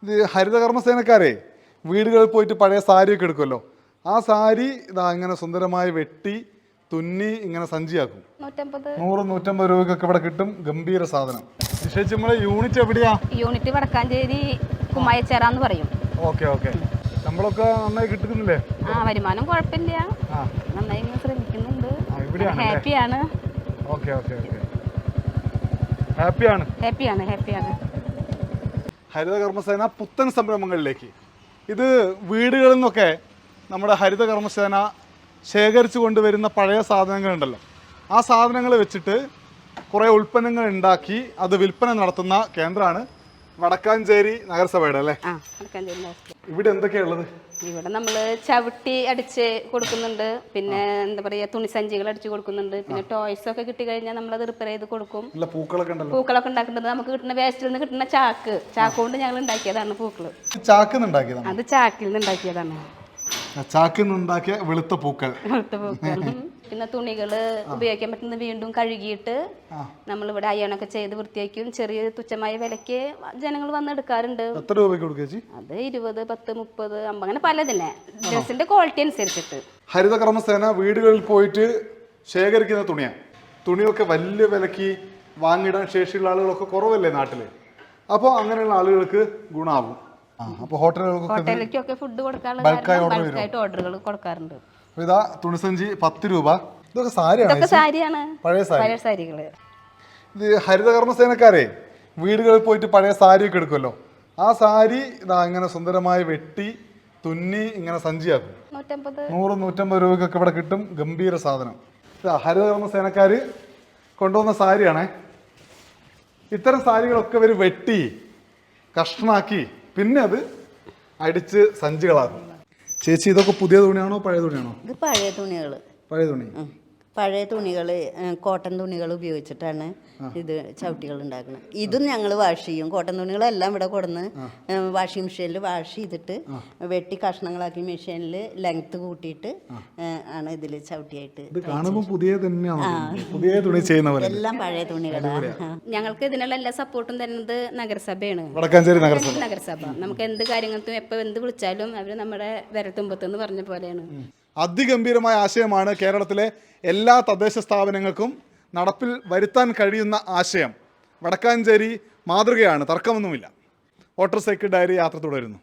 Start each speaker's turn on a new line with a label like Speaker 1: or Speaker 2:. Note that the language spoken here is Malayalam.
Speaker 1: ഇത് ഹരിതകർമ്മസേനക്കാരെ വീടുകളിൽ പോയിട്ട് പഴയ സാരിയൊക്കെ എടുക്കുമല്ലോ, ആ സാരി ഇതാ ഇങ്ങനെ സുന്ദരമായി വെട്ടി തുന്നി ഇങ്ങനെ സഞ്ചിയാക്കും. 100-150 രൂപയ്ക്കൊക്കെ ഇവിടെ കിട്ടും. ഗംഭീര സാധനം. വിശേഷിച്ച് നമ്മളെ യൂണിറ്റ് എവിടെയാ?
Speaker 2: യൂണിറ്റ് വടക്കാഞ്ചേരി കുമ്മായച്ചേരാന്ന് പറയും.
Speaker 1: Okay okay. നമ്മളൊക്കെ നന്നായി കിട്ടുന്നില്ലേ?
Speaker 2: വരുമാനം കുഴപ്പമില്ല, നന്നായി ശ്രമിക്കുന്നുണ്ട്. ഹാപ്പിയാണ്.
Speaker 1: Okay okay okay. ഹാപ്പിയാണ്.
Speaker 2: ഹാപ്പിയാണ് ഹാപ്പിയാണ്.
Speaker 1: ഹരിതകർമ്മസേന പുത്തൻ സംരംഭങ്ങളിലേക്ക്. ഇത് വീടുകളിൽ നിന്നൊക്കെ നമ്മുടെ ഹരിതകർമ്മസേന ശേഖരിച്ചു കൊണ്ടുവരുന്ന പഴയ സാധനങ്ങളുണ്ടല്ലോ, ആ സാധനങ്ങൾ വെച്ചിട്ട് കുറേ ഉൽപ്പന്നങ്ങൾ ഉണ്ടാക്കി അത് വിൽപ്പന നടത്തുന്ന കേന്ദ്രമാണ് വടക്കാഞ്ചേരി നഗരസഭയുടെ അല്ലേ? ഇവിടെ എന്തൊക്കെയാണുള്ളത്?
Speaker 2: ഇവിടെ നമ്മൾ ചവിട്ടി അടിച്ച് കൊടുക്കുന്നുണ്ട്, പിന്നെ എന്താ പറയുക തുണിസഞ്ചികൾ അടിച്ച് കൊടുക്കുന്നുണ്ട്, പിന്നെ ടോയ്സ് ഒക്കെ കിട്ടി കഴിഞ്ഞാൽ നമ്മളത് റിപ്പയർ ചെയ്ത് കൊടുക്കും. പൂക്കളൊക്കെ ഉണ്ടാക്കുന്നത് നമുക്ക് കിട്ടുന്ന വേസ്റ്റിൽ നിന്ന് കിട്ടുന്ന ചാക്ക് കൊണ്ട് ഞങ്ങൾ ഉണ്ടാക്കിയതാണ് പൂക്കള്. അത് ചാക്കിൽ നിന്ന് ഉണ്ടാക്കിയതാണ്.
Speaker 1: ചാക്കിൽ നിന്നുണ്ടാക്കിയ വെളുത്ത പൂക്കൾ.
Speaker 2: പിന്നെ തുണികൾ ഉപയോഗിക്കാൻ പറ്റുന്ന വീണ്ടും കഴുകിയിട്ട് നമ്മളിവിടെ അയണൊക്കെ ചെയ്ത് വൃത്തിയാക്കും. ചെറിയ തുച്ഛമായ വിലക്ക് ജനങ്ങൾ വന്ന് എടുക്കാറുണ്ട്.
Speaker 1: എത്ര രൂപയ്ക്ക് കൊടുക്കുക?
Speaker 2: അത് 20, 10, 30, 50 അങ്ങനെ പലതിനെ ഡ്രസ്സിന്റെ ക്വാളിറ്റി അനുസരിച്ചിട്ട്.
Speaker 1: ഹരിതകർമ്മസേന വീടുകളിൽ പോയിട്ട് ശേഖരിക്കുന്ന തുണിയൊക്കെ വലിയ വിലക്ക് വാങ്ങിടാൻ ശേഷിയുള്ള ആളുകളൊക്കെ കുറവല്ലേ നാട്ടില്. അപ്പോൾ അങ്ങനെയുള്ള ആളുകൾക്ക് ഗുണമാവും. അപ്പോൾ
Speaker 2: ഹോട്ടലിലേക്കൊക്കെ ഫുഡ് കൊടുക്കാനുള്ള ബൾക്കായിട്ട് ഓർഡറുകൾ കൊടുക്കാറുണ്ട്.
Speaker 1: ഇതാ തുണിസഞ്ചി 10 രൂപ. ഇതൊക്കെ
Speaker 2: സാരിയാണ്, പഴയ സാരികള്.
Speaker 1: ഇത് ഹരിതകർമ്മസേനക്കാരെ വീടുകളിൽ പോയിട്ട് പഴയ സാരിയൊക്കെ എടുക്കുമല്ലോ, ആ സാരി ഇതാ ഇങ്ങനെ സുന്ദരമായി വെട്ടി തുന്നി ഇങ്ങനെ സഞ്ചിയാക്കും. 100-150 രൂപയ്ക്കൊക്കെ ഇവിടെ കിട്ടും. ഗംഭീര സാധനം. ഇതാ ഹരിതകർമ്മസേനക്കാർ കൊണ്ടുവന്ന സാരിയാണേ. ഇത്തരം സാരികളൊക്കെ ഇവർ വെട്ടി കഷ്ണാക്കി പിന്നെ അത് അടിച്ച് സഞ്ചികളാക്കും. ചേച്ചി, ഇതൊക്കെ പുതിയ തുണിയാണോ പഴയ തുണിയാണോ?
Speaker 3: ഇത് പഴയ തുണികൾ. പഴയ തുണികൾ, കോട്ടൺ തുണികൾ ഉപയോഗിച്ചിട്ടാണ് ഇത് ചവിട്ടികൾ ഉണ്ടാക്കുന്നത്. ഇതും ഞങ്ങൾ വാഷ് ചെയ്യും. കോട്ടൺ തുണികളെല്ലാം ഇവിടെ കൊടുന്ന് വാഷിംഗ് മെഷീനിൽ വാഷ് ചെയ്തിട്ട് വെട്ടി കഷ്ണങ്ങളാക്കി മെഷീനിൽ ലെങ്ത് കൂട്ടിയിട്ട് ആണ് ഇതിൽ ചവിട്ടിയായിട്ട്. എല്ലാം പഴയ തുണികളാണ്.
Speaker 2: ഞങ്ങൾക്ക് ഇതിനുള്ള എല്ലാ സപ്പോർട്ടും തരുന്നത് നഗരസഭയാണ്. നഗരസഭ നമുക്ക് എന്ത് കാര്യങ്ങൾക്കും എപ്പോൾ എന്ത് വിളിച്ചാലും അവർ നമ്മുടെ വിരൽത്തുമ്പത്തെന്ന് പറഞ്ഞ പോലെയാണ്.
Speaker 1: അതിഗംഭീരമായ ആശയമാണ്. കേരളത്തിലെ എല്ലാ തദ്ദേശ സ്ഥാപനങ്ങൾക്കും നടപ്പിൽ വരുത്താൻ കഴിയുന്ന ആശയം. വടക്കാഞ്ചേരി മാതൃകയാണ്, തർക്കമൊന്നുമില്ല. മോട്ടോർ സൈക്കിൾ ഡയറി യാത്ര തുടരുന്നു.